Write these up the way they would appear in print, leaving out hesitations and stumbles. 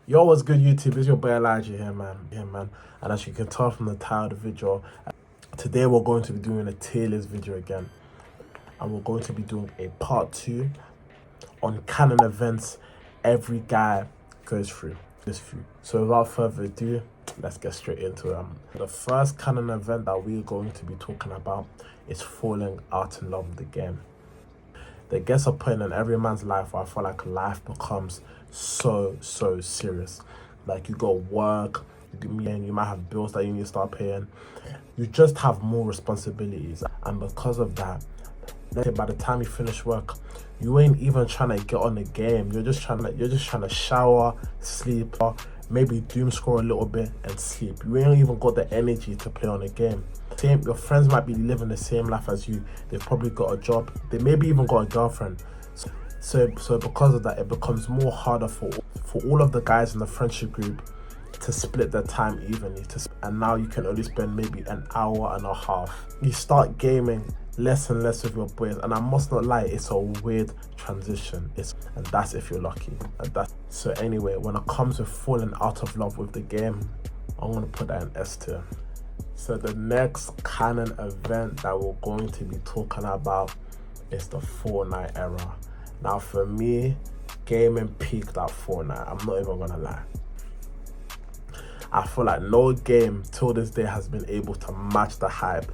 Yo, what's good, YouTube? It's your boy Elijah here, man. And as you can tell from the title of the video, today we're going to be doing a tier list video again. And we're going to be doing a part 2 on canon events every guy goes through. So without further ado, let's get straight into it. The first canon event that we're going to be talking about is falling out in love with the game. There gets a point in every man's life where I feel like life becomes so serious. Like you got work, you might have bills that you need to start paying. You just have more responsibilities, and because of that, let's say by the time you finish work, you ain't even trying to get on the game. You're just trying to shower, sleep, maybe doom scroll a little bit and sleep. You ain't even got the energy to play on the game. Your friends might be living the same life as you. They've probably got a job. They maybe even got a girlfriend. So because of that, it becomes more harder for all of the guys in the friendship group to split their time evenly. And now you can only spend maybe an hour and a half. You start gaming less and less with your boys, and I must not lie, it's a weird transition. And that's if you're lucky. So anyway, when it comes to falling out of love with the game, I'm gonna put that in S tier. So the next canon event that we're going to be talking about is the Fortnite era. Now for me, gaming peaked at Fortnite. I'm not even gonna lie. I feel like no game till this day has been able to match the hype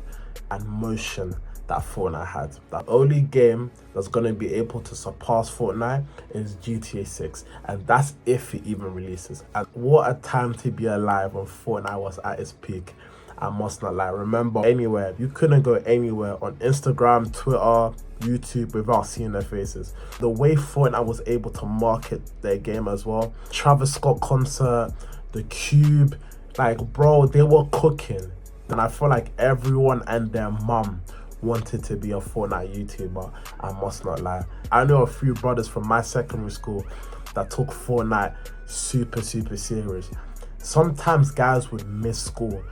and motion that Fortnite had. The only game that's gonna be able to surpass Fortnite is GTA 6, and that's if it even releases. And what a time to be alive when Fortnite was at its peak. I must not lie. Remember, anywhere, you couldn't go anywhere on Instagram, Twitter, YouTube without seeing their faces. The way Fortnite was able to market their game as well, Travis Scott concert, the Cube, like bro, they were cooking. And I feel like everyone and their mum wanted to be a Fortnite YouTuber. I must not lie. I know a few brothers from my secondary school that took Fortnite super serious. Sometimes guys would miss school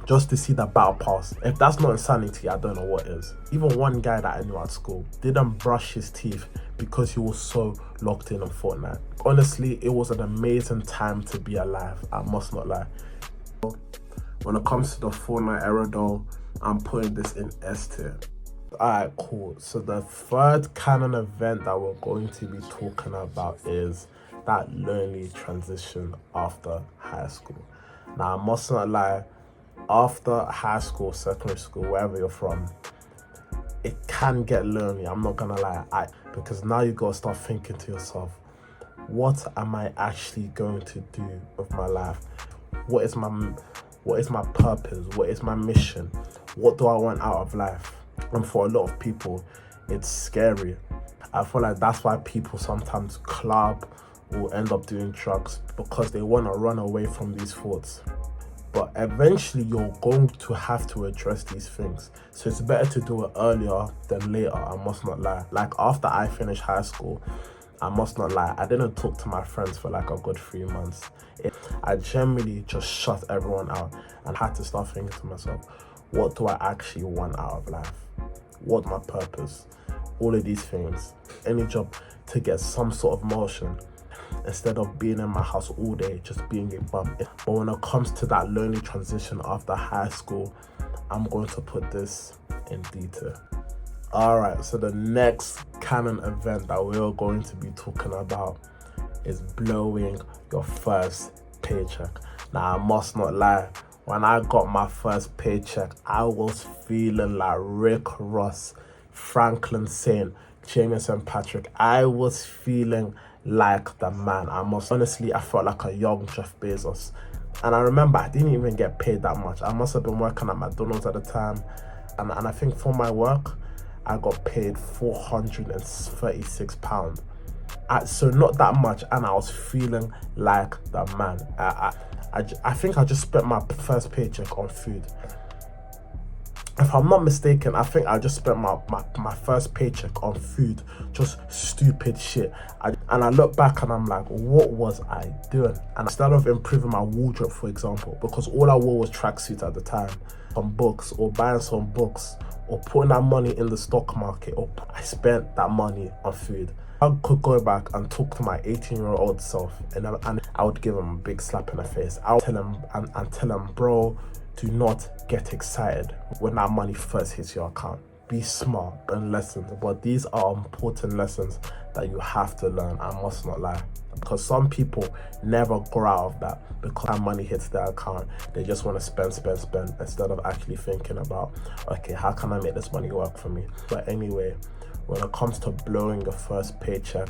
just to see the battle pass. If that's not insanity, I don't know what is. Even one guy that I knew at school didn't brush his teeth because he was so locked in on Fortnite. Honestly, it was an amazing time to be alive. I must not lie. When it comes to the Fortnite era though, I'm putting this in S tier. Alright, cool. So the third canon event that we're going to be talking about is that lonely transition after high school. Now, I must not lie, after high school, secondary school, wherever you're from, it can get lonely. I'm not gonna lie, because now you gotta start thinking to yourself, what am I actually going to do with my life? What is my purpose? What is my mission? What do I want out of life? And for a lot of people, it's scary. I feel like that's why people sometimes club or end up doing drugs, because they want to run away from these thoughts. But eventually you're going to have to address these things. So it's better to do it earlier than later, I must not lie. Like after I finished high school, I must not lie, I didn't talk to my friends for like a good 3 months. I generally just shut everyone out and had to start thinking to myself, what do I actually want out of life? What's my purpose? All of these things. Any job to get some sort of motion, instead of being in my house all day, just being a bum. But when it comes to that lonely transition after high school, I'm going to put this in D tier. Alright, so the next canon event that we're going to be talking about is blowing your first paycheck. Now, I must not lie, when I got my first paycheck, I was feeling like Rick Ross, Franklin Saint, James and Patrick. I was feeling like the man. Honestly, I felt like a young Jeff Bezos. And I remember I didn't even get paid that much. I must have been working at McDonald's at the time. And I think for my work, I got paid £436. So not that much, and I was feeling like the man. I think I just spent my first paycheck on food. If I'm not mistaken, I think I just spent my first paycheck on food, just stupid shit. And I look back and I'm like, what was I doing? And instead of improving my wardrobe, for example, because all I wore was tracksuits at the time, some books, or buying some books, or putting that money in the stock market, or I spent that money on food. I could go back and talk to my 18-year-old self, and I would give him a big slap in the face. I would tell him and tell him, bro, do not get excited when that money first hits your account. Be smart and lessons, but these are important lessons that you have to learn. I must not lie, because some people never grow out of that. Because that money hits their account, they just want to spend instead of actually thinking about, okay, how can I make this money work for me? But anyway, when it comes to blowing your first paycheck,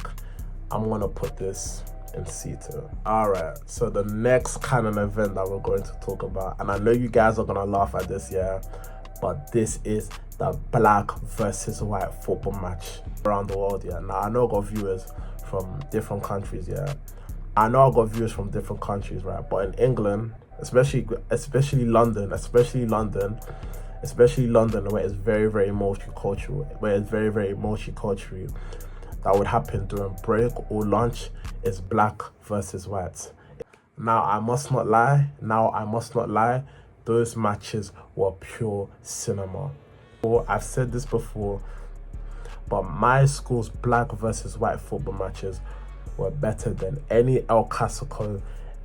I'm gonna put this in C2. Alright, so the next canon event that we're going to talk about, and I know you guys are gonna laugh at this, yeah, but this is the black versus white football match around the world, yeah. Now I know I got viewers from different countries, yeah. I know I got viewers from different countries, right? But in England, especially London, where it's very multicultural, that would happen during break or lunch, is black versus white. Now I must not lie, those matches were pure cinema. I've said this before, but my school's black versus white football matches were better than any El Clasico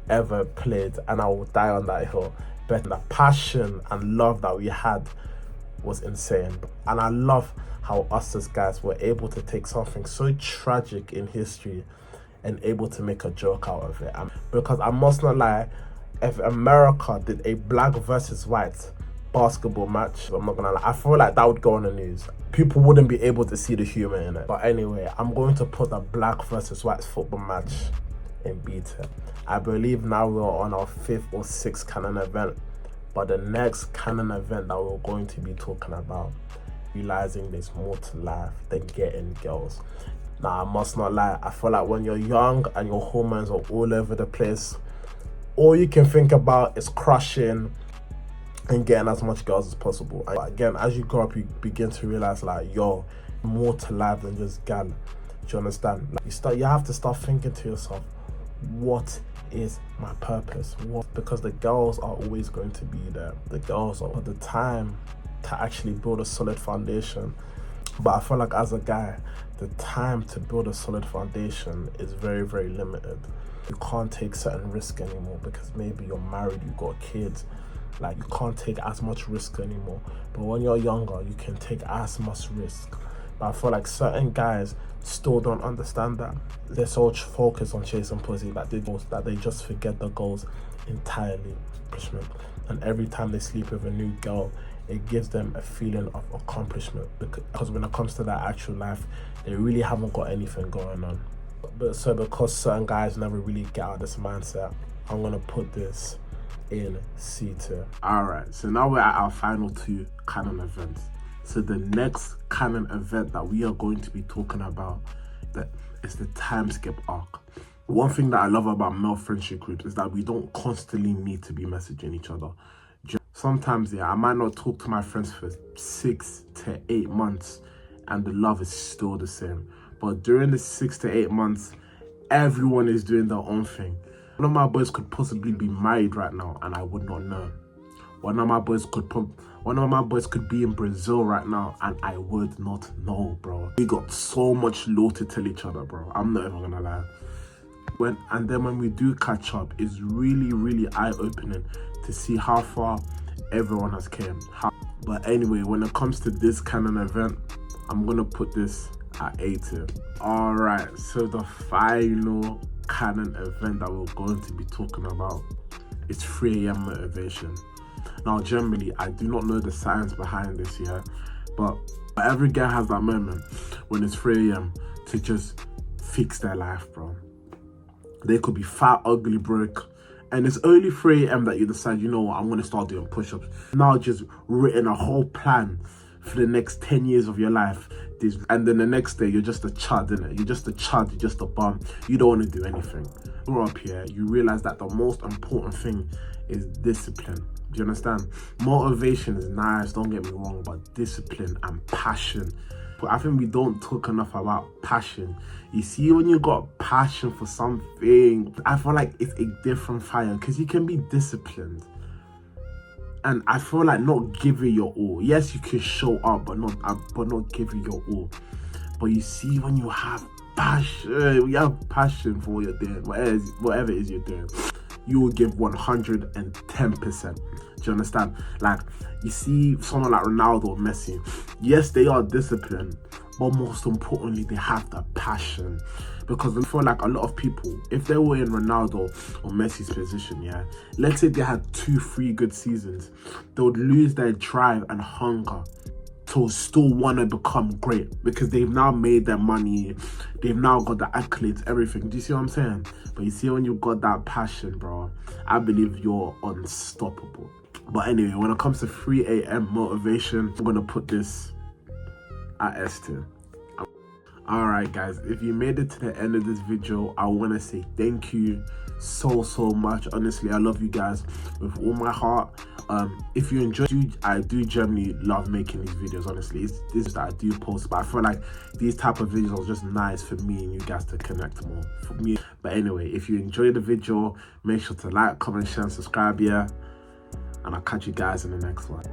ever played, and I will die on that hill. But the passion and love that we had was insane. And I love how us as guys were able to take something so tragic in history and able to make a joke out of it. Because I must not lie, if America did a black versus white basketball match, I'm not gonna lie, I feel like that would go on the news. People wouldn't be able to see the humor in it. But anyway, I'm going to put the black versus white football match in B10. I believe now we're on our 5th or 6th canon event, but the next canon event that we're going to be talking about, realizing there's more to life than getting girls. Now I must not lie, I feel like when you're young and your hormones are all over the place, all you can think about is crushing and getting as much girls as possible. And again, as you grow up, you begin to realize, like, yo, more to life than just gal. Do you understand? Like, you have to start thinking to yourself, what is my purpose? Because the girls are always going to be there. The girls are the time to actually build a solid foundation. But I feel like as a guy, the time to build a solid foundation is very limited. You can't take certain risk anymore because maybe you're married, you've got kids. Like, you can't take as much risk anymore. But when you're younger, you can take as much risk. But I feel like certain guys still don't understand that. They're so focused on chasing pussy that they just forget the goals entirely. And every time they sleep with a new girl, it gives them a feeling of accomplishment. Because when it comes to that actual life, they really haven't got anything going on. But so because certain guys never really get out of this mindset, I'm gonna put this in C2. Alright, so now we're at our final 2 canon events. So the next canon event that we are going to be talking about is the time skip arc. One thing that I love about male friendship groups is that we don't constantly need to be messaging each other. Sometimes, yeah, I might not talk to my friends for 6 to 8 months and the love is still the same. But during the 6 to 8 months, everyone is doing their own thing. One of my boys could possibly be married right now and I would not know. One of my boys could be in Brazil right now and I would not know, bro. We got so much lore to tell each other, bro. I'm not even gonna lie. And then when we do catch up, it's really eye-opening to see how far everyone has came. But anyway, when it comes to this canon event, I'm gonna put this at A tier. Alright, so the final canon event that we're going to be talking about is 3 AM motivation. Now, generally, I do not know the science behind this, yeah, but every guy has that moment when it's 3 AM to just fix their life, bro. They could be fat, ugly, broke, and it's only 3 AM that you decide, you know what, I'm going to start doing push-ups. Now just written a whole plan for the next 10 years of your life. And then the next day, you're just a chud, innit? You're just a chud, you're just a bum. You don't want to do anything. Grow up here, you realize that the most important thing is discipline. Do you understand? Motivation is nice, don't get me wrong, but discipline and passion. But I think we don't talk enough about passion. You see, when you got passion for something, I feel like it's a different fire because you can be disciplined. And I feel like not giving your all. Yes, you can show up, but not giving your all. But you see, when you have passion, you have passion for what you're doing, whatever it is you're doing, you will give 110%. Do you understand? Like, you see someone like Ronaldo or Messi, yes, they are disciplined, but most importantly, they have the passion. Because I feel like a lot of people, if they were in Ronaldo or Messi's position, yeah, let's say they had 2-3 good seasons, they would lose their drive and hunger to still want to become great, because they've now made their money, they've now got the accolades, everything. Do you see what I'm saying? But you see, when you've got that passion, bro, I believe you're unstoppable. But anyway, when it comes to 3 a.m. motivation, I'm gonna put this at S2. Alright guys, if you made it to the end of this video, I want to say thank you so much. Honestly, I love you guys with all my heart. If you enjoy, I do generally love making these videos. Honestly, this is that I do post, but I feel like these type of videos are just nice for me and you guys to connect more for me. But anyway, if you enjoyed the video, make sure to like, comment, share and subscribe, yeah, and I'll catch you guys in the next one.